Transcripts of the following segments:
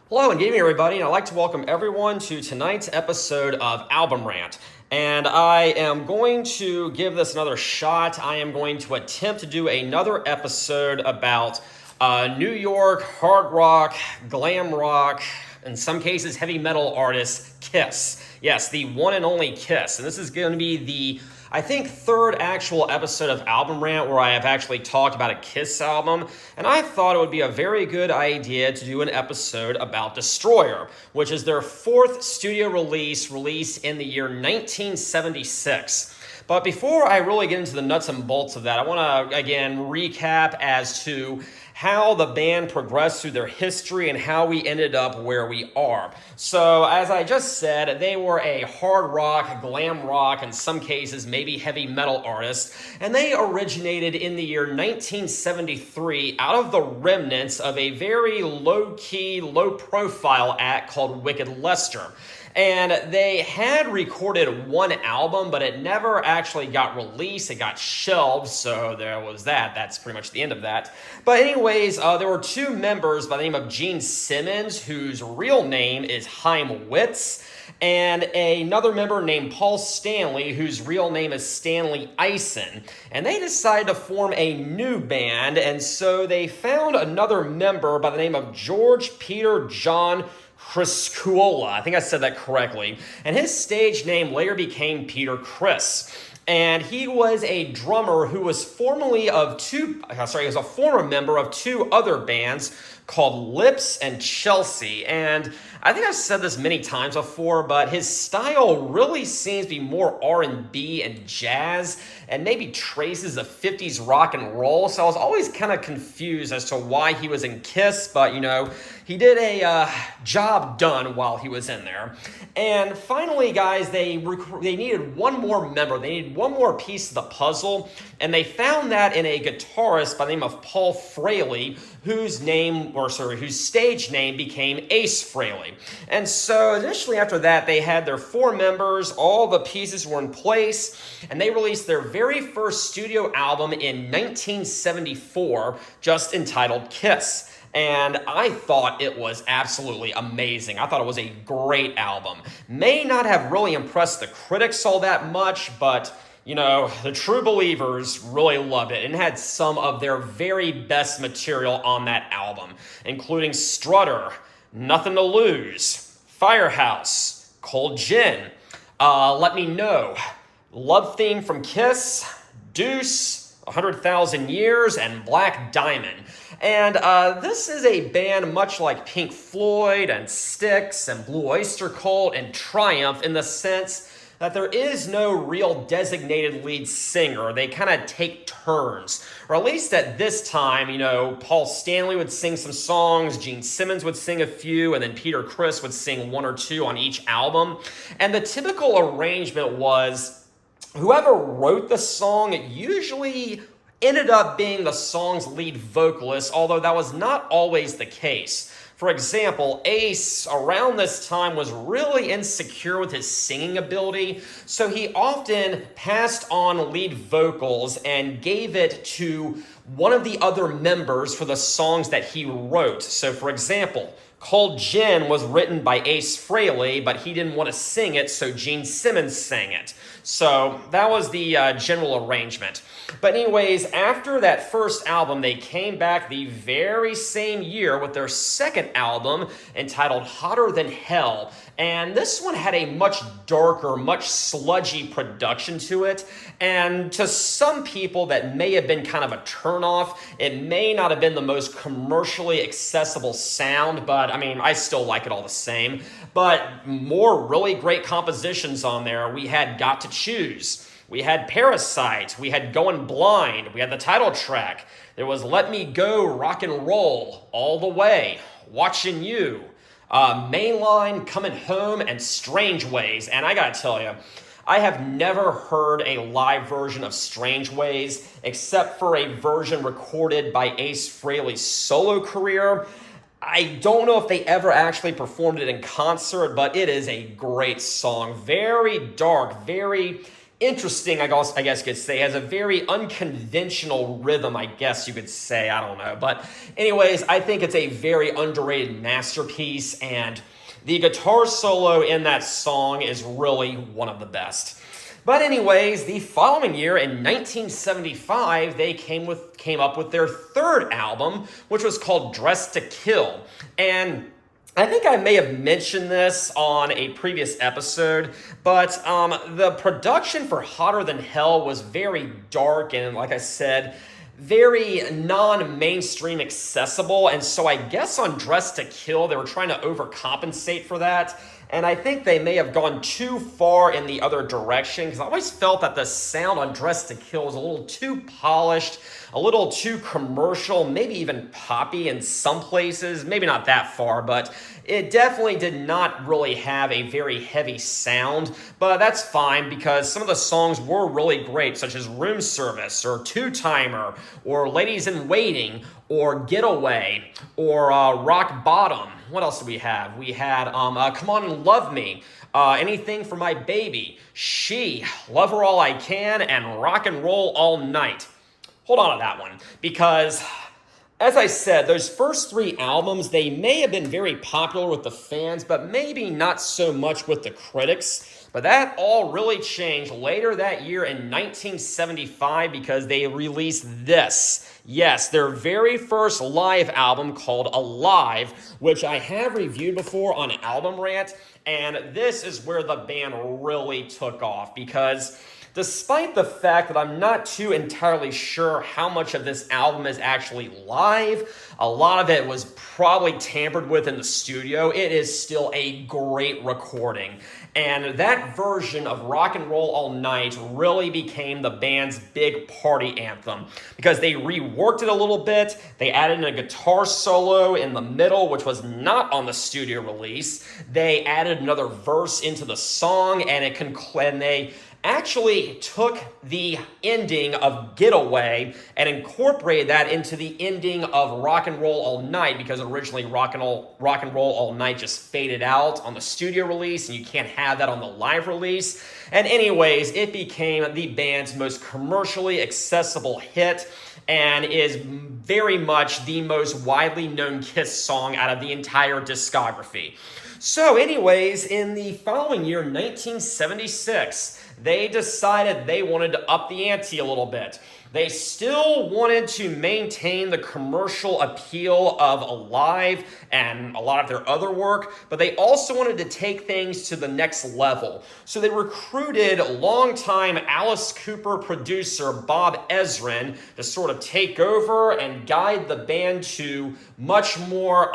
Hello and good evening, everybody, and I'd like to welcome everyone to tonight's episode of Album Rant. And I am going to give this another shot. I am going to attempt to do another episode about New York hard rock, glam rock, in some cases heavy metal artist Kiss. Yes, the one and only Kiss. And this is going to be the third actual episode of Album Rant where I have actually talked about a Kiss album, and I thought it would be a very good idea to do an episode about Destroyer, which is their fourth studio release, released in the year 1976. But before I really get into the nuts and bolts of that, I want to, again, recap as to how the band progressed through their history and how we ended up where we are. So, as I just said, they were a hard rock, glam rock, in some cases maybe heavy metal artist, and they originated in the year 1973 out of the remnants of a very low-key, low-profile act called Wicked Lester. And they had recorded one album, but it never actually got released. It got shelved, so there was that. That's pretty much the end of that. But anyways, there were two members by the name of Gene Simmons, whose real name is Chaim Witz, and another member named Paul Stanley, whose real name is Stanley Eisen. And they decided to form a new band, and so they found another member by the name of George Peter John Criss. I think I said that correctly. And his stage name later became Peter Criss. And he was a drummer who was he was a former member of two other bands called Lips and Chelsea. And I think I've said this many times before, but his style really seems to be more R&B and jazz and maybe traces of 50s rock and roll. So I was always kind of confused as to why he was in Kiss, but he did a job done while he was in there. And finally, guys, they needed one more member. They needed one more piece of the puzzle, and they found that in a guitarist by the name of Paul Frehley, whose stage name became Ace Frehley. And so initially after that, they had their four members, all the pieces were in place, and they released their very first studio album in 1974, just entitled Kiss. And I thought it was absolutely amazing. I thought it was a great album. May not have really impressed the critics all that much, but the true believers really loved it and had some of their very best material on that album, including Strutter, Nothing to Lose, Firehouse, Cold Gin, Let Me Know, Love Theme from Kiss, Deuce, 100,000 Years, and Black Diamond. And this is a band much like Pink Floyd and Styx and Blue Oyster Cult and Triumph in the sense that there is no real designated lead singer. They kind of take turns. Or at least at this time, Paul Stanley would sing some songs, Gene Simmons would sing a few, and then Peter Criss would sing one or two on each album. And the typical arrangement was whoever wrote the song usually ended up being the song's lead vocalist, although that was not always the case. For example, Ace, around this time, was really insecure with his singing ability, so he often passed on lead vocals and gave it to one of the other members for the songs that he wrote. So, for example, Cold Gin was written by Ace Frehley, but he didn't want to sing it, so Gene Simmons sang it. So that was the general arrangement. But anyways, after that first album, they came back the very same year with their second album entitled Hotter Than Hell. And this one had a much darker, much sludgy production to it. And to some people, that may have been kind of a turnoff. It may not have been the most commercially accessible sound, but I still like it all the same. But more really great compositions on there. We had Got to Choose. We had Parasite. We had Going Blind. We had the title track. There was Let Me Go, Rock and Roll, All the Way, Watching You, Mainline, Coming Home, and Strange Ways. And I gotta tell you, I have never heard a live version of Strange Ways except for a version recorded by Ace Frehley's solo career. I don't know if they ever actually performed it in concert, but it is a great song. Very dark, very interesting, I guess you could say. It has a very unconventional rhythm, I guess you could say. I don't know. But anyways, I think it's a very underrated masterpiece, and the guitar solo in that song is really one of the best. But anyways, the following year in 1975, they came up with their third album, which was called Dressed to Kill. And I think I may have mentioned this on a previous episode, but the production for Hotter Than Hell was very dark and, like I said, very non-mainstream accessible. And so I guess on Dressed to Kill, they were trying to overcompensate for that. And I think they may have gone too far in the other direction, because I always felt that the sound on Dressed to Kill was a little too polished, a little too commercial, maybe even poppy in some places. Maybe not that far, but it definitely did not really have a very heavy sound. But that's fine, because some of the songs were really great, such as Room Service, or Two Timer, or Ladies in Waiting, or Getaway, or Rock Bottom. What else do we have? We had Come On and Love Me, Anything for My Baby, She, Love Her All I Can, and Rock and Roll All Night. Hold on to that one, because as I said, those first three albums, they may have been very popular with the fans, but maybe not so much with the critics. But that all really changed later that year in 1975, because they released this. Yes, their very first live album called Alive, which I have reviewed before on Album Rant. And this is where the band really took off, because despite the fact that I'm not too entirely sure how much of this album is actually live, a lot of it was probably tampered with in the studio, it is still a great recording. And that version of Rock and Roll All Night really became the band's big party anthem, because they reworked it a little bit. They added in a guitar solo in the middle, which was not on the studio release. They added another verse into the song, and they actually took the ending of Getaway and incorporated that into the ending of Rock and Roll All Night, because originally Rock and Roll All Night just faded out on the studio release, and you can't have that on the live release. And anyways, it became the band's most commercially accessible hit, and is very much the most widely known Kiss song out of the entire discography. So anyways, in the following year, 1976, they decided they wanted to up the ante a little bit. They still wanted to maintain the commercial appeal of Alive and a lot of their other work, but they also wanted to take things to the next level. So they recruited longtime Alice Cooper producer Bob Ezrin to sort of take over and guide the band to much more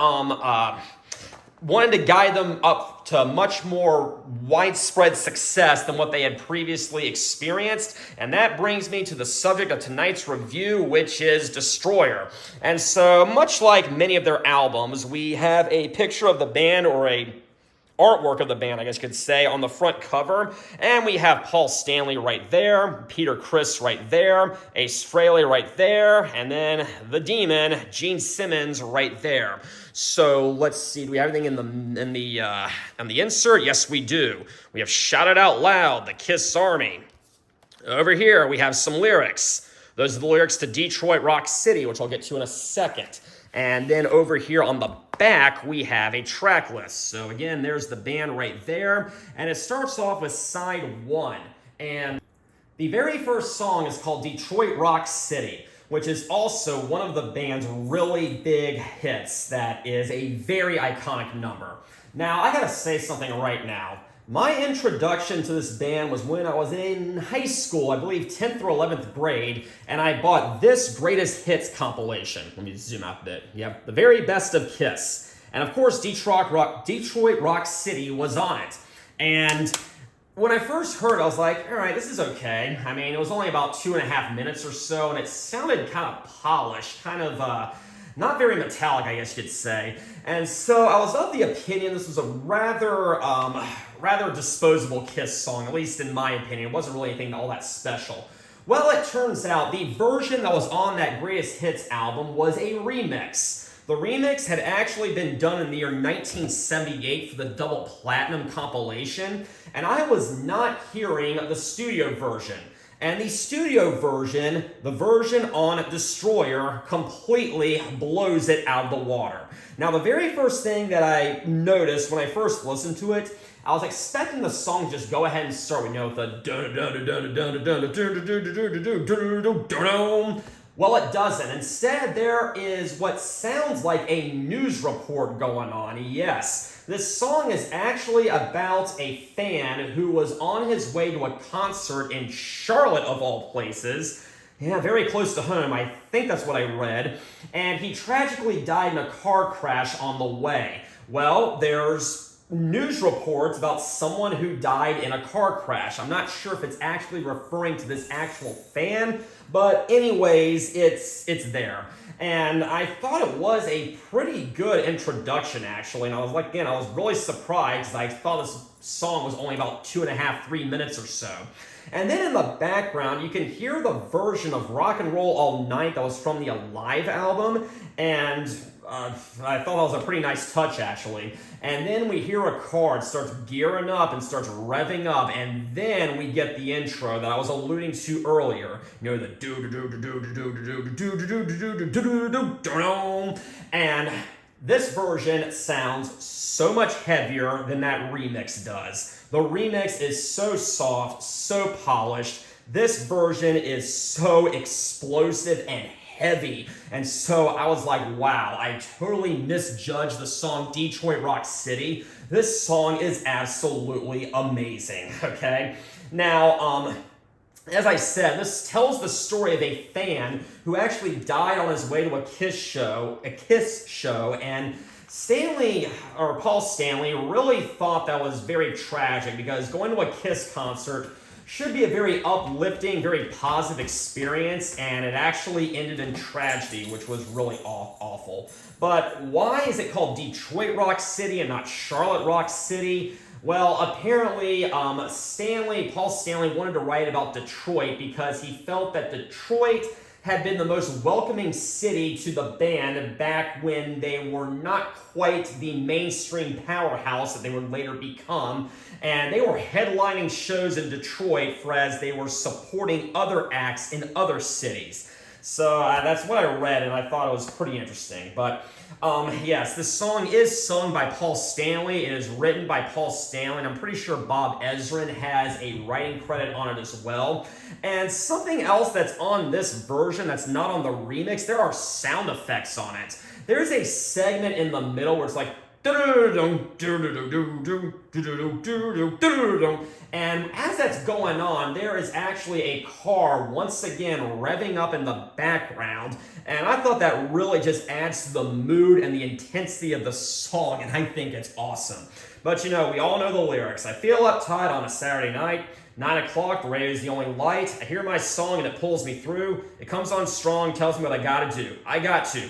wanted to guide them up to much more widespread success than what they had previously experienced. And that brings me to the subject of tonight's review, which is Destroyer. And so, much like many of their albums, we have a picture of the band, or a artwork of the band, I guess you could say, on the front cover. And we have Paul Stanley right there, Peter Criss right there, Ace Frehley right there, and then the Demon, Gene Simmons, right there. So let's see, do we have anything in the insert? Yes, we do. We have Shout It Out Loud, the Kiss Army. Over here, we have some lyrics. Those are the lyrics to Detroit Rock City, which I'll get to in a second. And then over here on the back, we have a track list. So again, there's the band right there. And it starts off with side 1. And the very first song is called Detroit Rock City, which is also one of the band's really big hits. That is a very iconic number. Now, I gotta say something right now. My introduction to this band was when I was in high school, I believe 10th or 11th grade, and I bought this Greatest Hits compilation. Let me zoom out a bit. Yep, the very best of Kiss. And of course, Detroit Rock City was on it. And when I first heard it, I was like, all right, this is okay. I mean, it was only about 2.5 minutes or so, and it sounded kind of polished, kind of not very metallic, I guess you could say. And so I was of the opinion this was a rather disposable Kiss song, at least in my opinion. It wasn't really anything all that special. Well, it turns out the version that was on that Greatest Hits album was a remix. The remix had actually been done in the year 1978 for the double platinum compilation, and I was not hearing the studio version. And the studio version, the version on Destroyer, completely blows it out of the water. Now, the very first thing that I noticed when I first listened to it, I was expecting the song to just go ahead and start with, with the well, it doesn't. Instead, there is what sounds like a news report going on. Yes, this song is actually about a fan who was on his way to a concert in Charlotte, of all places. Yeah, very close to home. I think that's what I read. And he tragically died in a car crash on the way. Well, there's news reports about someone who died in a car crash. I'm not sure if it's actually referring to this actual fan, but anyways, it's there. And I thought it was a pretty good introduction, actually. And I was I was really surprised because I thought this song was only about 2.5, 3 minutes or so. And then in the background, you can hear the version of Rock and Roll All Night that was from the Alive album, and I thought that was a pretty nice touch, actually. And then we hear a car, it starts gearing up and starts revving up, and then we get the intro that I was alluding to earlier. The do-do-do-do-do-do-do-do-do-do-do-do-do-do-do. And this version sounds so much heavier than that remix does. The remix is so soft, so polished. This version is so explosive and heavy. And so I was like, wow, I totally misjudged the song Detroit Rock City. This song is absolutely amazing, okay? Now, as I said, this tells the story of a fan who actually died on his way to a Kiss show, and Paul Stanley really thought that was very tragic because going to a Kiss concert should be a very uplifting, very positive experience, and it actually ended in tragedy, which was really awful. But why is it called Detroit Rock City and not Charlotte Rock City? Well, apparently, Paul Stanley wanted to write about Detroit because he felt that Detroit had been the most welcoming city to the band back when they were not quite the mainstream powerhouse that they would later become. And they were headlining shows in Detroit as they were supporting other acts in other cities. So that's what I read, and I thought it was pretty interesting. But yes, this song is sung by Paul Stanley. It is written by Paul Stanley, and I'm pretty sure Bob Ezrin has a writing credit on it as well. And something else that's on this version that's not on the remix, there are sound effects on it. There's a segment in the middle where it's like, and as that's going on, there is actually a car once again revving up in the background, and I thought that really just adds to the mood and the intensity of the song, and I think it's awesome. But we all know the lyrics. I feel uptight on a Saturday night. 9 o'clock, the radio is the only light. I hear my song and it pulls me through. It comes on strong, tells me what I gotta do. I got to,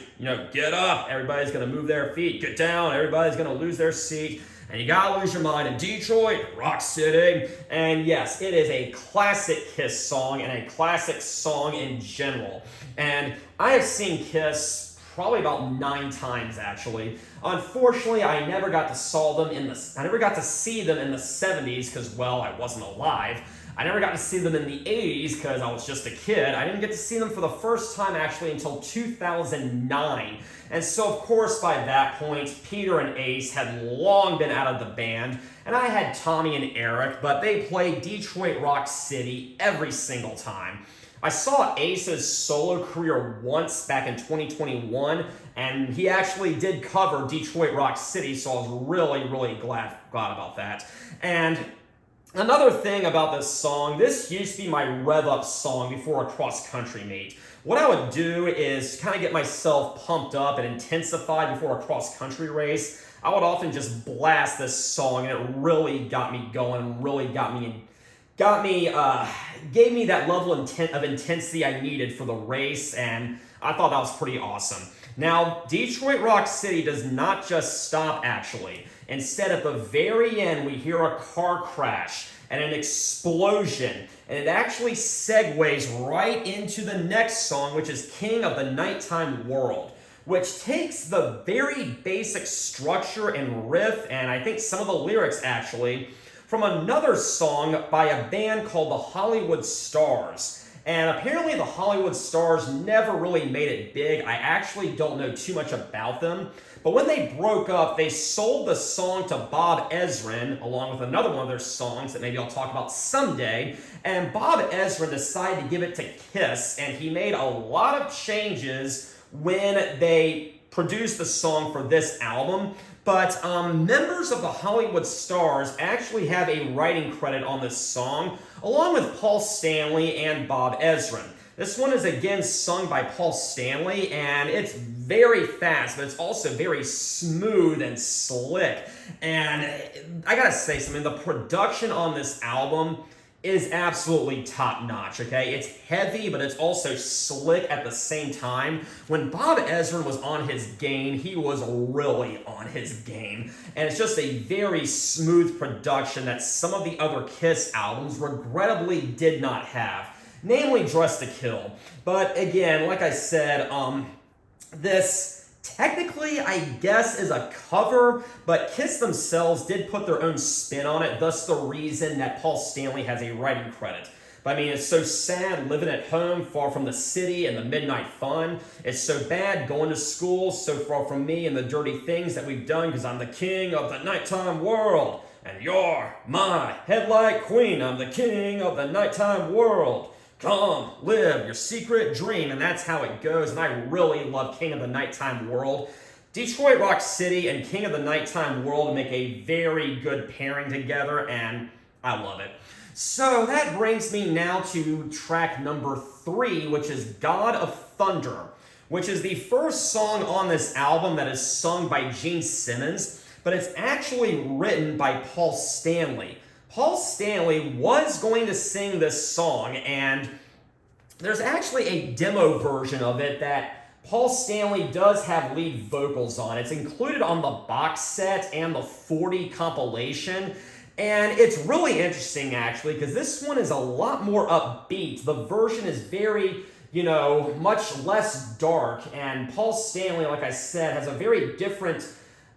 get up. Everybody's gonna move their feet. Get down. Everybody's gonna lose their seat. And you gotta lose your mind in Detroit, Rock City. And yes, it is a classic Kiss song and a classic song in general. And I have seen Kiss probably about 9 times, actually. Unfortunately, I never got to see them in the 70s because, well, I wasn't alive. I never got to see them in the 80s because I was just a kid. I didn't get to see them for the first time, actually, until 2009. And so, of course, by that point, Peter and Ace had long been out of the band, and I had Tommy and Eric, but they played Detroit Rock City every single time. I saw Ace's solo career once back in 2021, and he actually did cover Detroit Rock City, so I was really, really glad about that. And another thing about this song, this used to be my rev-up song before a cross-country meet. What I would do is kind of get myself pumped up and intensified before a cross-country race. I would often just blast this song, and it really got me going, really gave me that level of intensity I needed for the race, and I thought that was pretty awesome. Now, Detroit Rock City does not just stop, actually. Instead, at the very end, we hear a car crash and an explosion, and it actually segues right into the next song, which is King of the Nighttime World. which takes the very basic structure and riff, and I think some of the lyrics actually, from another song by a band called the Hollywood Stars. And apparently the Hollywood Stars never really made it big. I actually don't know too much about them. But when they broke up, they sold the song to Bob Ezrin, along with another one of their songs that maybe I'll talk about someday. And Bob Ezrin decided to give it to Kiss, and he made a lot of changes when they produced the song for this album. But members of the Hollywood Stars actually have a writing credit on this song, along with Paul Stanley and Bob Ezrin. This one is again sung by Paul Stanley, and it's very fast, but it's also very smooth and slick. And I gotta say something, the production on this album is absolutely top-notch, okay? It's heavy, but it's also slick at the same time. When Bob Ezrin was on his game, he was really on his game. And it's just a very smooth production that some of the other Kiss albums regrettably did not have. Namely, Dress to Kill. But again, like I said, this technically, I guess, is a cover, but Kiss themselves did put their own spin on it, thus the reason that Paul Stanley has a writing credit. But I mean, it's so sad living at home, far from the city and the midnight fun. It's so bad going to school, so far from me and the dirty things that we've done, because I'm the king of the nighttime world, and you're my headlight queen. I'm the king of the nighttime world. Come, live your secret dream. And that's how it goes. And I really love King of the Nighttime World. Detroit Rock City and King of the Nighttime World make a very good pairing together, and I love it. So that brings me now to track number 3, which is God of Thunder, which is the first song on this album that is sung by Gene Simmons, but it's actually written by Paul Stanley. Paul Stanley was going to sing this song, and there's actually a demo version of it that Paul Stanley does have lead vocals on. It's included on the box set and the 40 compilation, and it's really interesting actually because this one is a lot more upbeat. The version is very, much less dark, and Paul Stanley, like I said, has a very different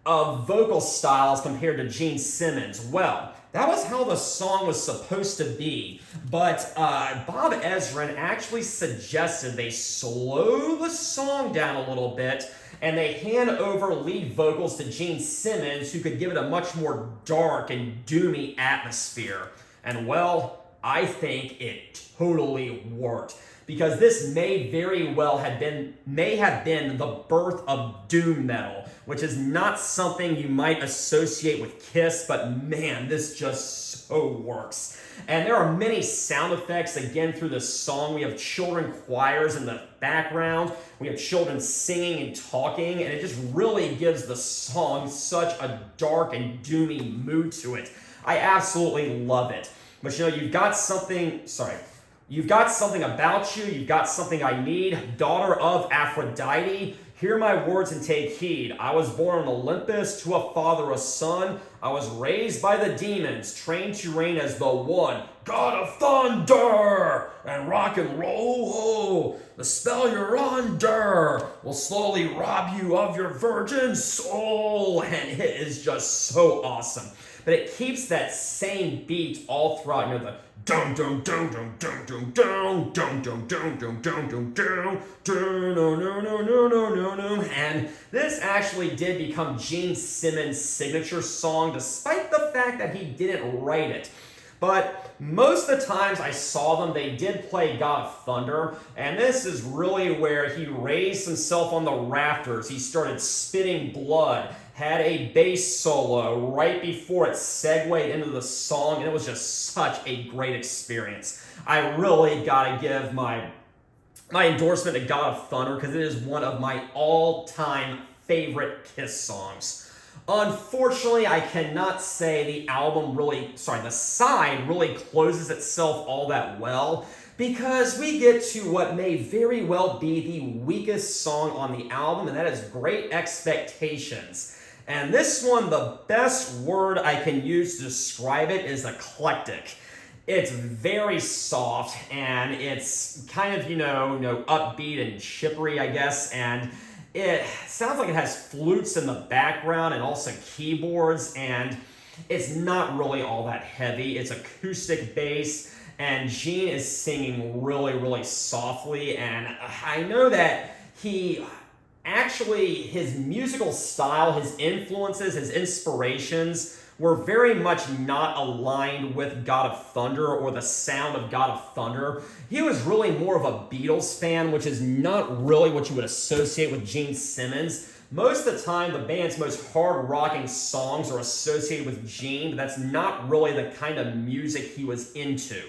vocal styles compared to Gene Simmons. Well, that was how the song was supposed to be, but Bob Ezrin actually suggested they slow the song down a little bit and they hand over lead vocals to Gene Simmons, who could give it a much more dark and doomy atmosphere. And well, I think it totally worked, because this may have been the birth of doom metal, which is not something you might associate with Kiss, but man, this just so works. And there are many sound effects again through the song. We have children choirs in the background, we have children singing and talking, and it just really gives the song such a dark and doomy mood to it. I absolutely love it. But you've got something about you, you've got something I need, daughter of Aphrodite. Hear my words and take heed. I was born on Olympus, to a father a son. I was raised by the demons, trained to reign as the one God of thunder and rock and roll. Oh, the spell you're under will slowly rob you of your virgin soul. And it is just so awesome. But it keeps that same beat all throughout. The dum dum dum dum dum dum dum dum dum dum dum dum dum dum no no no no no no no. And this actually did become Gene Simmons' signature song, despite the fact that he didn't write it. But most of the times I saw them, they did play God of Thunder, and this is really where he raised himself on the rafters. He started spitting blood, had a bass solo right before it segued into the song, and it was just such a great experience. I really gotta give my endorsement to God of Thunder, because it is one of my all-time favorite Kiss songs. Unfortunately, I cannot say the side really closes itself all that well, because we get to what may very well be the weakest song on the album, and that is Great Expectations. And this one, the best word I can use to describe it is eclectic. It's very soft, and it's kind of, upbeat and chippery, I guess, and it sounds like it has flutes in the background and also keyboards, and it's not really all that heavy. It's acoustic bass, and Gene is singing really, really softly, and I know that his musical style, his influences, his inspirations were very much not aligned with God of Thunder or the sound of God of Thunder. He was really more of a Beatles fan, which is not really what you would associate with Gene Simmons. Most of the time, the band's most hard-rocking songs are associated with Gene, but that's not really the kind of music he was into.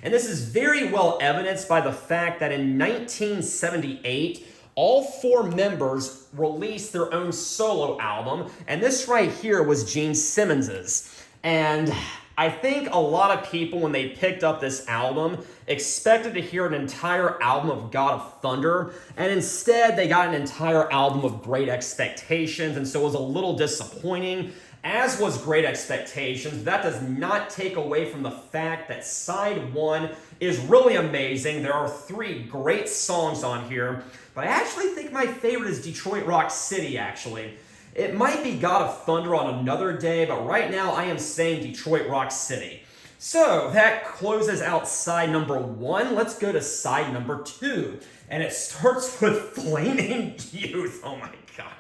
And this is very well evidenced by the fact that in 1978, all 4 members released their own solo album, and this right here was Gene Simmons's. And I think a lot of people, when they picked up this album, expected to hear an entire album of God of Thunder, and instead they got an entire album of Great Expectations, and so it was a little disappointing, as was Great Expectations. That does not take away from the fact that side 1 is really amazing. There are 3 great songs on here, but I actually think my favorite is Detroit Rock City, actually. It might be God of Thunder on another day, but right now I am saying Detroit Rock City. So that closes out side number 1. Let's go to side number 2. And it starts with Flaming Youth. Oh my God.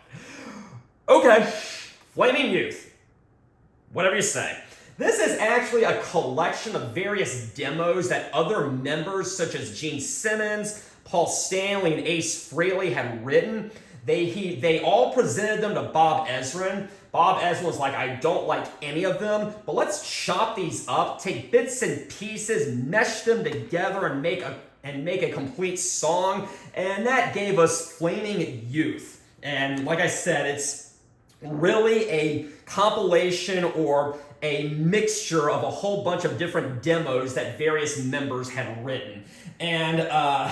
Okay, Flaming Youth. Whatever you say. This is actually a collection of various demos that other members such as Gene Simmons, Paul Stanley, and Ace Frehley had written. They all presented them to Bob Ezrin. Bob Ezrin was like, I don't like any of them, but let's chop these up, take bits and pieces, mesh them together, and make a complete song. And that gave us Flaming Youth. And like I said, it's really a compilation or a mixture of a whole bunch of different demos that various members had written. And the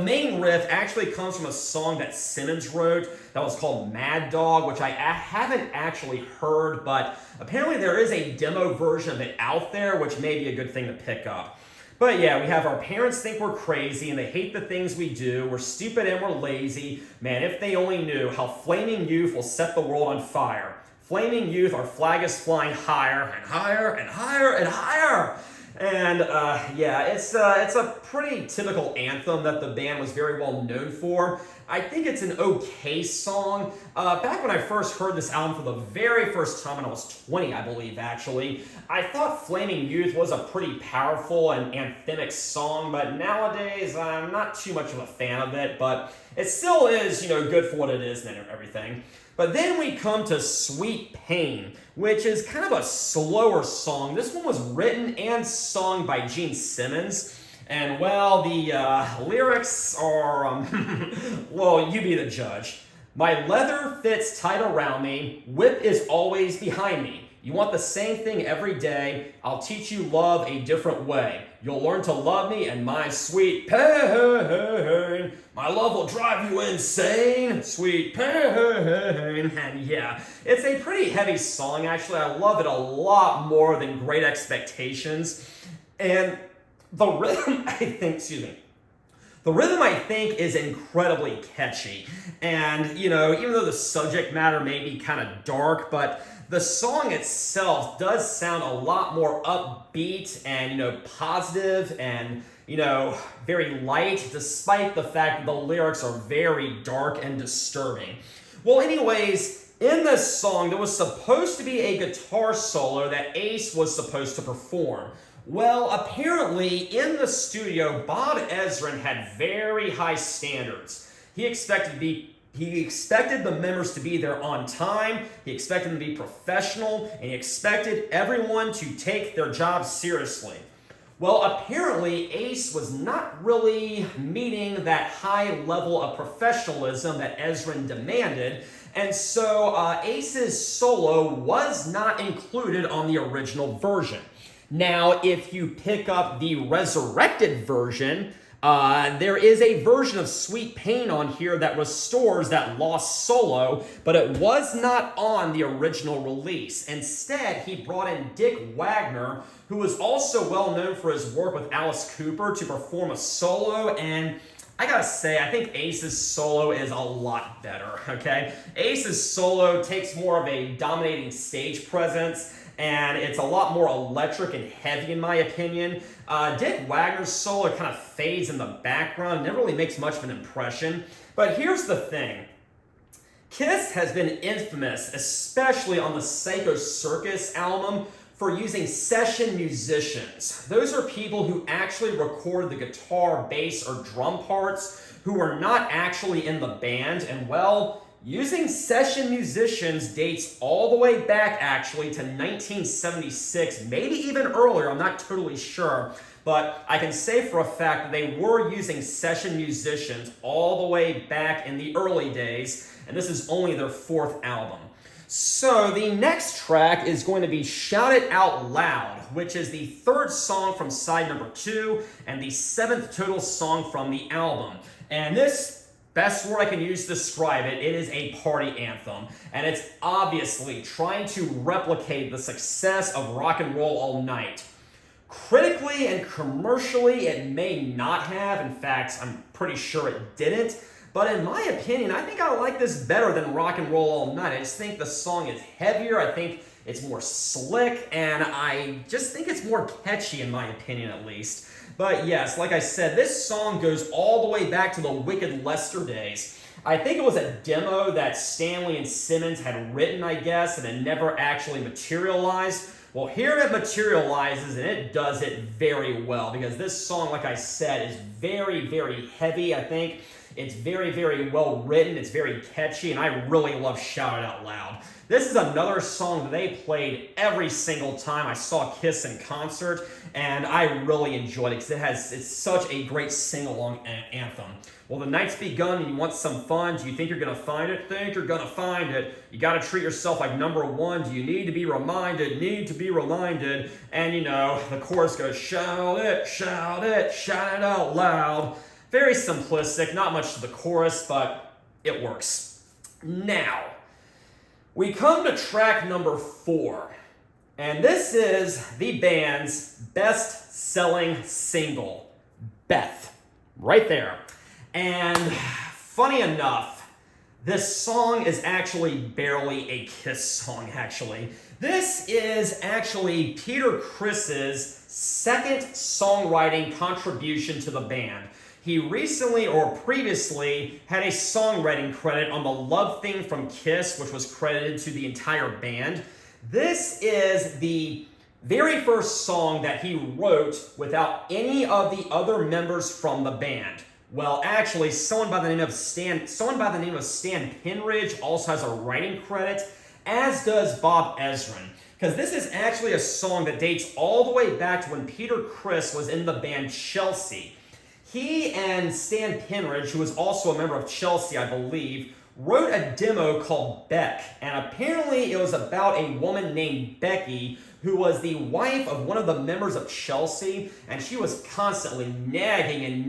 main riff actually comes from a song that Simmons wrote that was called Mad Dog, which I haven't actually heard, but apparently there is a demo version of it out there, which may be a good thing to pick up. But yeah, we have our parents think we're crazy and they hate the things we do. We're stupid and we're lazy. Man, if they only knew how Flaming Youth will set the world on fire. Flaming Youth, our flag is flying higher and higher and higher and higher. And it's a pretty typical anthem that the band was very well known for. I think it's an okay song. Back when I first heard this album for the very first time when I was 20, I believe, actually, I thought Flaming Youth was a pretty powerful and anthemic song, but nowadays I'm not too much of a fan of it, but it still is, good for what it is and everything. But then we come to Sweet Pain, which is kind of a slower song. This one was written and sung by Gene Simmons. And, well, the lyrics are, well, you be the judge. My leather fits tight around me. Whip is always behind me. You want the same thing every day. I'll teach you love a different way. You'll learn to love me and my sweet pain. My love will drive you insane. Sweet pain. And yeah, it's a pretty heavy song, actually. I love it a lot more than Great Expectations. And the rhythm, the rhythm, I think, is incredibly catchy. And, even though the subject matter may be kind of dark, but the song itself does sound a lot more upbeat and, positive and, very light, despite the fact that the lyrics are very dark and disturbing. Well, anyways, in this song, there was supposed to be a guitar solo that Ace was supposed to perform. Well, apparently, in the studio, Bob Ezrin had very high standards. He expected the members to be there on time, he expected them to be professional, and he expected everyone to take their job seriously. Well, apparently, Ace was not really meeting that high level of professionalism that Ezrin demanded, and so Ace's solo was not included on the original version. Now, if you pick up the resurrected version, there is a version of Sweet Pain on here that restores that lost solo, but it was not on the original release. Instead, he brought in Dick Wagner, who was also well known for his work with Alice Cooper, to perform a solo, and I gotta say, I think Ace's solo is a lot better, okay? Ace's solo takes more of a dominating stage presence, and it's a lot more electric and heavy in my opinion. Dick Wagner's solo kind of fades in the background, never really makes much of an impression. But here's the thing. Kiss has been infamous, especially on the Psycho Circus album, for using session musicians. Those are people who actually record the guitar, bass, or drum parts who are not actually in the band. And well, using session musicians dates all the way back actually to 1976, maybe even earlier, I'm not totally sure. But I can say for a fact that they were using session musicians all the way back in the early days, and this is only their 4th album. So the next track is going to be Shout It Out Loud, which is the 3rd song from side number 2 and the 7th total song from the album. And this, best word I can use to describe it, it is a party anthem. And it's obviously trying to replicate the success of Rock and Roll All Night. Critically and commercially, it may not have. In fact, I'm pretty sure it didn't. But in my opinion, I think I like this better than Rock and Roll All Night. I just think the song is heavier. I think it's more slick. And I just think it's more catchy, in my opinion, at least. But yes, like I said, this song goes all the way back to the Wicked Lester days. I think it was a demo that Stanley and Simmons had written, I guess, and it never actually materialized. Well, here it materializes, and it does it very well, because this song, like I said, is very, very heavy, I think. It's very, very well written, it's very catchy, and I really love Shout It Out Loud. This is another song that they played every single time I saw Kiss in concert, and I really enjoyed it, because it's such a great sing-along anthem. Well, the night's begun and you want some fun. Do you think you're going to find it? Think you're going to find it. You got to treat yourself like number one. Do you need to be reminded? Need to be reminded. And you know, the chorus goes, shout it, shout it, shout it out loud. Very simplistic, not much to the chorus, but it works. Now, we come to track number 4. And this is the band's best-selling single, Beth. Right there. And funny enough, this song is actually barely a Kiss song, actually. This is actually Peter Criss's 2nd songwriting contribution to the band. He recently or previously had a songwriting credit on the Love Theme from Kiss, which was credited to the entire band. This is the very first song that he wrote without any of the other members from the band. Well, actually, someone by the name of Stan Penridge also has a writing credit, as does Bob Ezrin. Because this is actually a song that dates all the way back to when Peter Criss was in the band Chelsea. He and Stan Penridge, who was also a member of Chelsea, I believe, wrote a demo called Beck. And apparently it was about a woman named Becky who was the wife of one of the members of Chelsea, and she was constantly nagging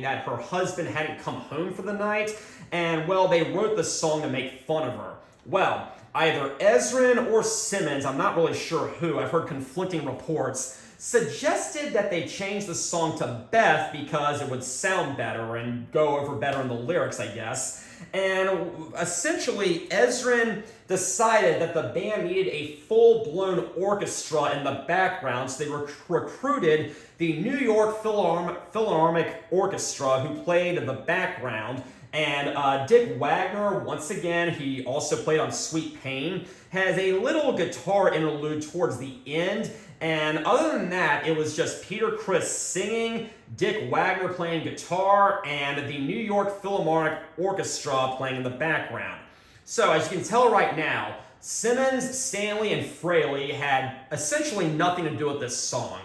that her husband hadn't come home for the night, and well, they wrote the song to make fun of her. Well, either Ezrin or Simmons, I'm not really sure who, I've heard conflicting reports, suggested that they change the song to Beth because it would sound better and go over better in the lyrics, I guess. And essentially, Ezrin decided that the band needed a full-blown orchestra in the background, so they recruited the New York Philharmonic Orchestra, who played in the background. And Dick Wagner, once again, he also played on Sweet Pain, has a little guitar interlude towards the end. And other than that, it was just Peter Criss singing, Dick Wagner playing guitar, and the New York Philharmonic Orchestra playing in the background. So, as you can tell right now, Simmons, Stanley, and Frehley had essentially nothing to do with this song.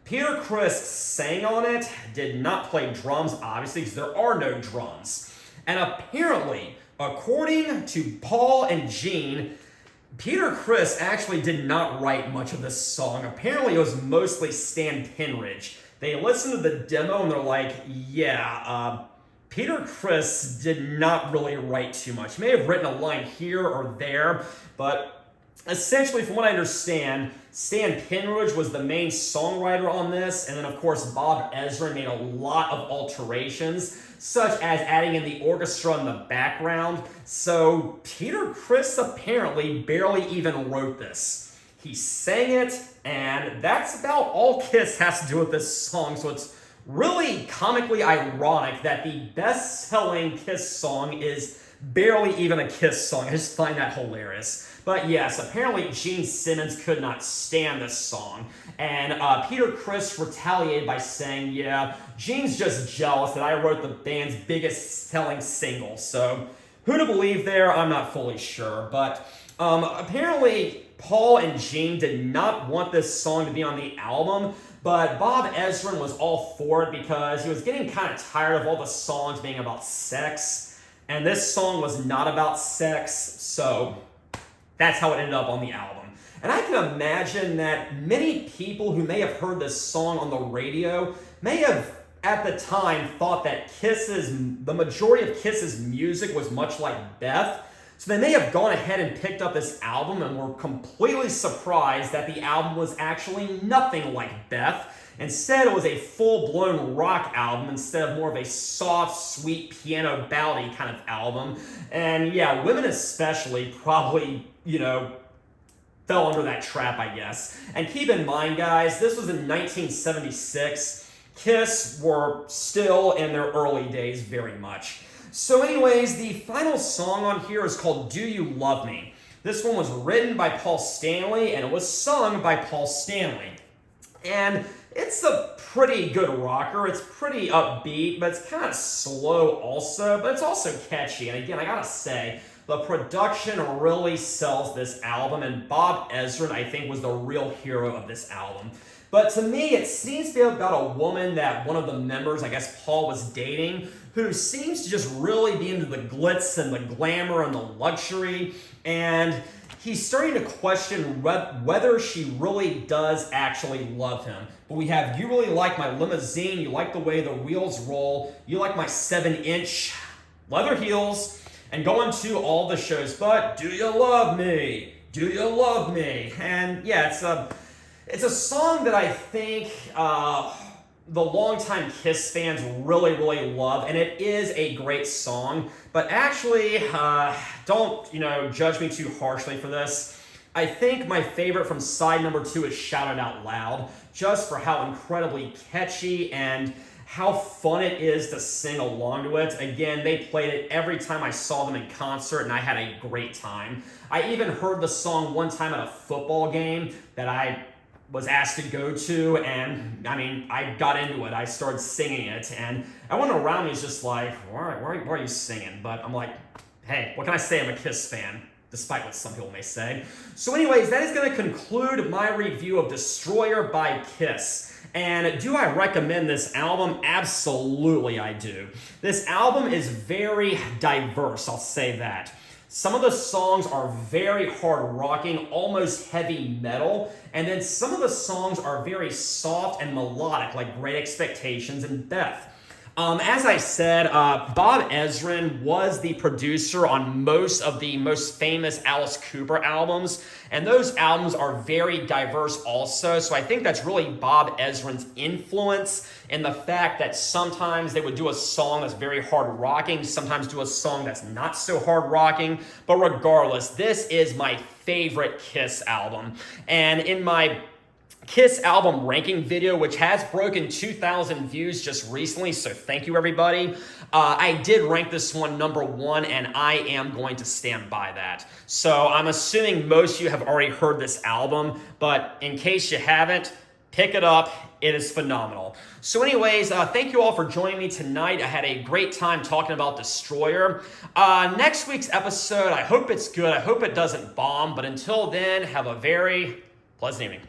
Peter Criss sang on it, did not play drums, obviously, because there are no drums. And apparently, according to Paul and Gene, Peter Criss actually did not write much of this song. Apparently, it was mostly Stan Penridge. They listened to the demo and they're like, yeah, Peter Criss did not really write too much. He may have written a line here or there, but essentially, from what I understand, Stan Penridge was the main songwriter on this, and then of course Bob Ezrin made a lot of alterations, such as adding in the orchestra in the background. So Peter Criss apparently barely even wrote this. He sang it, and that's about all Kiss has to do with this song, so it's really comically ironic that the best-selling Kiss song is barely even a Kiss song. I just find that hilarious. But yes, apparently Gene Simmons could not stand this song. And Peter Criss retaliated by saying, yeah, Gene's just jealous that I wrote the band's biggest selling single. So who to believe there, I'm not fully sure. But apparently Paul and Gene did not want this song to be on the album. But Bob Ezrin was all for it because he was getting kind of tired of all the songs being about sex. And this song was not about sex, so that's how it ended up on the album. And I can imagine that many people who may have heard this song on the radio may have, at the time, thought that the majority of Kiss's music was much like Beth. So they may have gone ahead and picked up this album and were completely surprised that the album was actually nothing like Beth. Instead, it was a full-blown rock album instead of more of a soft, sweet, piano ballady kind of album. And yeah, women especially probably, fell under that trap, I guess. And keep in mind, guys, this was in 1976. Kiss were still in their early days very much. So anyways, the final song on here is called Do You Love Me? This one was written by Paul Stanley, and it was sung by Paul Stanley. And it's a pretty good rocker. It's pretty upbeat, but it's kind of slow also, but it's also catchy. And again, I gotta say, the production really sells this album, and Bob Ezrin, I think, was the real hero of this album. But to me, it seems to be about a woman that one of the members, I guess Paul, was dating, who seems to just really be into the glitz and the glamour and the luxury, and he's starting to question whether she really does actually love him. But we have, you really like my limousine, you like the way the wheels roll, you like my 7-inch leather heels, and going to all the shows, but do you love me? Do you love me? And yeah, it's a song that I think the longtime Kiss fans really, really love, and it is a great song. But actually, don't judge me too harshly for this. I think my favorite from side number 2 is Shout It Out Loud, just for how incredibly catchy and how fun it is to sing along to it. Again, they played it every time I saw them in concert, and I had a great time. I even heard the song one time at a football game that I was asked to go to, and I got into it. I started singing it, and everyone around me is just like, why are you singing? But I'm like, hey, what can I say? I'm a Kiss fan, despite what some people may say. So anyways, that is going to conclude my review of Destroyer by Kiss. And do I recommend this album? Absolutely I do. This album is very diverse, I'll say that. Some of the songs are very hard rocking, almost heavy metal, and then some of the songs are very soft and melodic, like Great Expectations and Beth. As I said, Bob Ezrin was the producer on most of the most famous Alice Cooper albums, and those albums are very diverse also, so I think that's really Bob Ezrin's influence in the fact that sometimes they would do a song that's very hard rocking, sometimes do a song that's not so hard rocking, but regardless, this is my favorite Kiss album. And in my Kiss album ranking video, which has broken 2,000 views just recently, so thank you everybody. I did rank this one number 1, and I am going to stand by that. So I'm assuming most of you have already heard this album, but in case you haven't, pick it up. It is phenomenal. So anyways, thank you all for joining me tonight. I had a great time talking about Destroyer. Next week's episode, I hope it's good. I hope it doesn't bomb, but until then, have a very pleasant evening.